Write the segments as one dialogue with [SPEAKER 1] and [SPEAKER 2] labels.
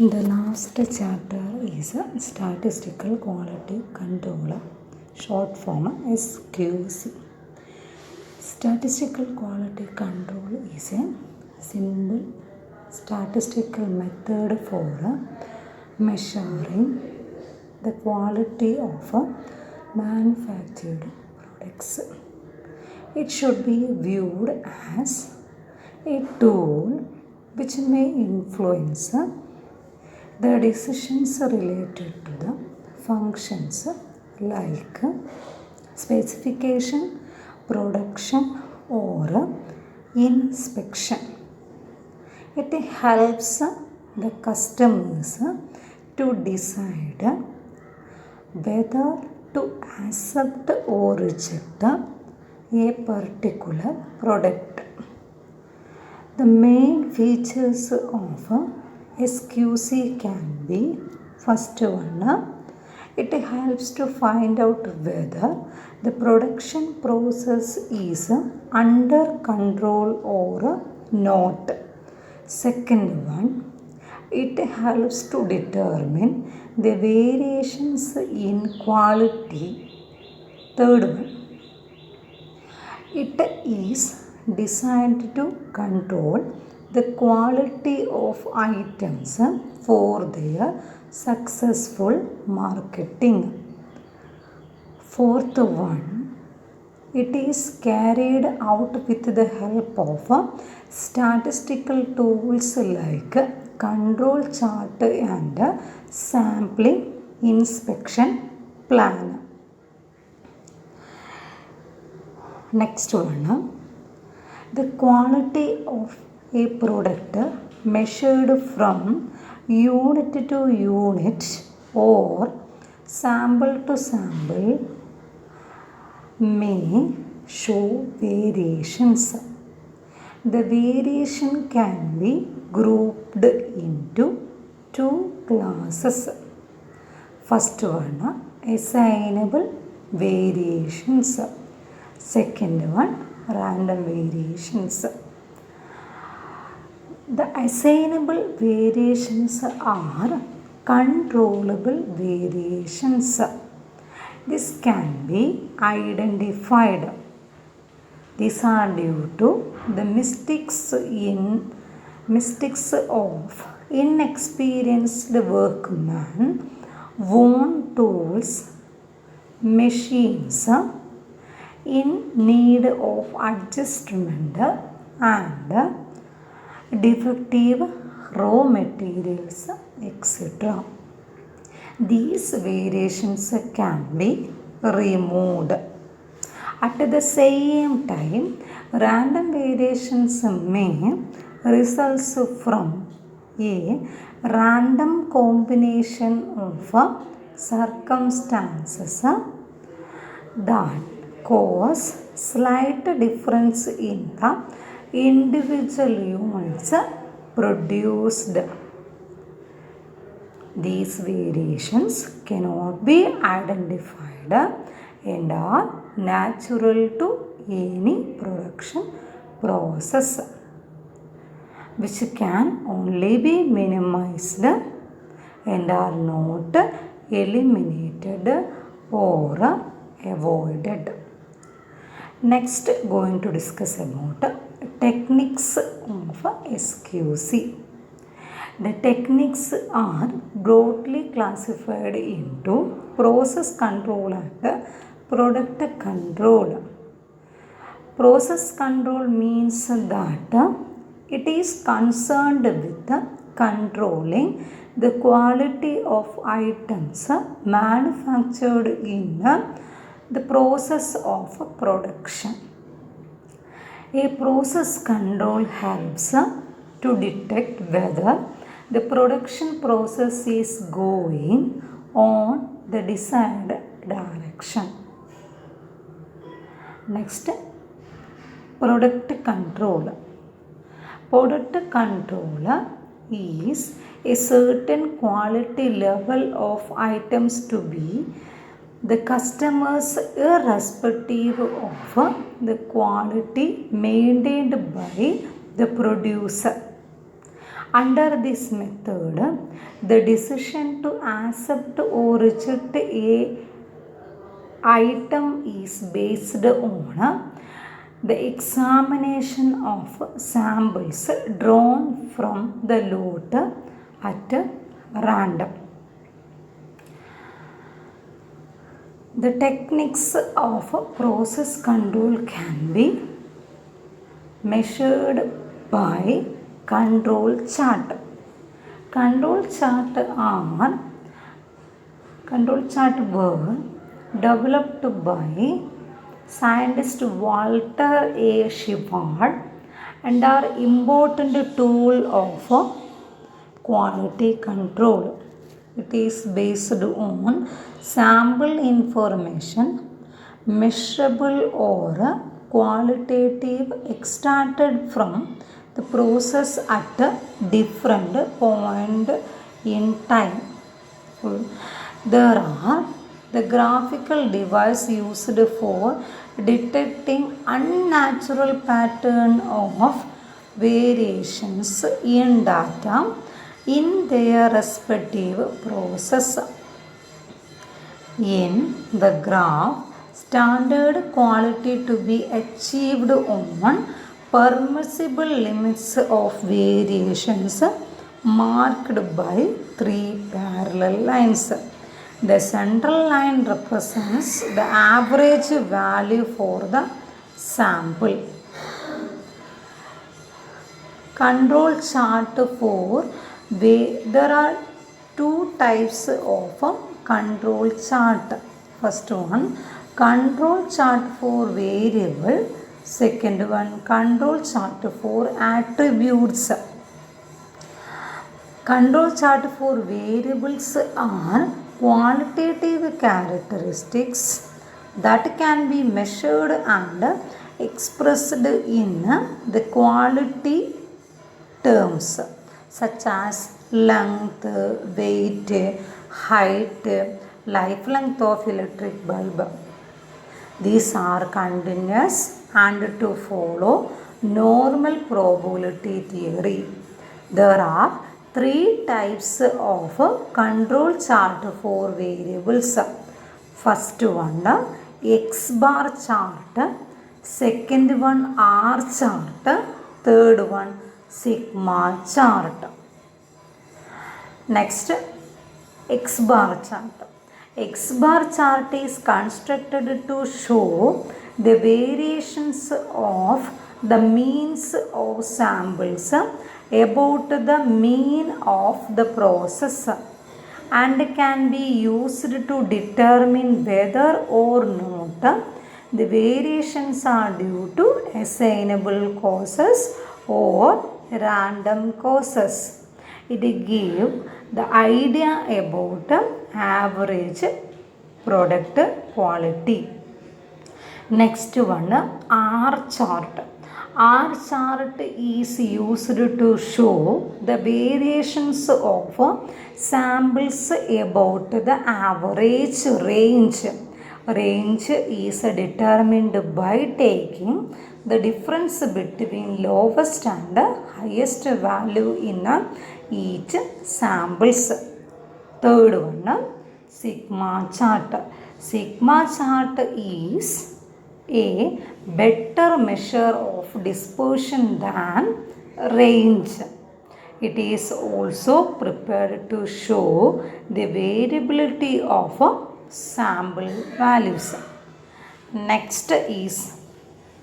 [SPEAKER 1] The last chapter is Statistical Quality Control, short form SQC. Statistical Quality Control is a simple statistical method for measuring the quality of manufactured products. It should be viewed as a tool which may influence the decisions related to the functions like specification, production or inspection. It helps the customers to decide whether to accept or reject a particular product. The main features of SQC can be, first one, it helps to find out whether the production process is under control or not. Second one, it helps to determine the variations in quality. Third one, it is designed to control the quality of items for their successful marketing. Fourth one, it is carried out with the help of statistical tools like control chart and sampling inspection plan. Next one, the quality of a product measured from unit to unit or sample to sample may show variations. The variation can be grouped into two classes. First one, assignable variations. Second one, random variations. The assignable variations are controllable variations. This can be identified. These are due to the mistakes of inexperienced workmen, worn tools, machines in need of adjustment and defective raw materials, etc. These variations can be removed. At the same time, random variations may result from a random combination of circumstances that cause slight difference in the individual units produced. These variations cannot be identified and are natural to any production process, which can only be minimized and are not eliminated or avoided. Next, going to discuss about techniques of SQC. The techniques are broadly classified into process control and product control. Process control means that it is concerned with controlling the quality of items manufactured in the process of production. A process control helps to detect whether the production process is going on the desired direction. Next, product control. Product control is a certain quality level of items to be the customers irrespective of the quality maintained by the producer. Under this method, the decision to accept or reject a item is based on the examination of samples drawn from the lot at random. The techniques of process control can be measured by control chart. Control chart were developed by scientist Walter A. Shepard and are important tool of quality control. It is based on sample information, measurable or qualitative, extracted from the process at a different point in time. There are the graphical device used for detecting unnatural pattern of variations in data in their respective process. In the graph, standard quality to be achieved on permissible limits of variations marked by 3 parallel lines. The central line represents the average value for the sample. Control chart for there are 2 types of control chart. First one, control chart for variable. Second one, control chart for attributes. Control chart for variables are qualitative characteristics that can be measured and expressed in the quality terms such as length, weight, height, life length of electric bulb. These are continuous and to follow normal probability theory. There are 3 types of control chart for variables. First one, X bar chart. Second one, R chart. Third one, sigma chart. Next, X bar chart. X bar chart is constructed to show the variations of the means of samples about the mean of the process and can be used to determine whether or not the variations are due to assignable causes or random causes. It gives the idea about average product quality. Next one, R chart. R chart is used to show the variations of samples about the average range. Range is determined by taking the difference between lowest and highest value in each samples. Third one, sigma chart. Sigma chart is a better measure of dispersion than range. It is also prepared to show the variability of sample values. Next is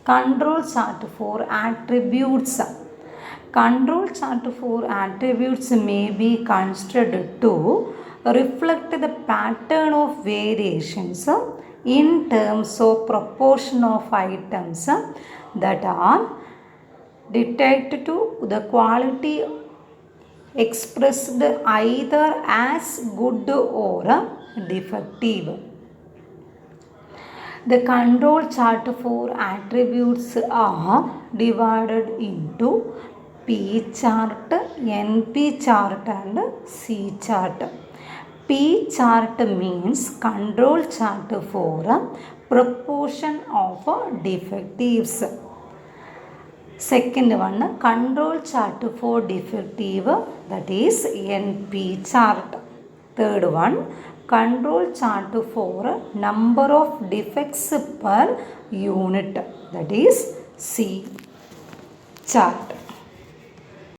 [SPEAKER 1] control chart for attributes. Control chart for attributes may be constructed to reflect the pattern of variations in terms of proportion of items that are detected to the quality expressed either as good or defective. The control chart for attributes are divided into P chart, NP chart and C chart. P chart means control chart for proportion of defectives. Second one, control chart for defective, that is NP chart. Third one, control chart for number of defects per unit, that is C chart.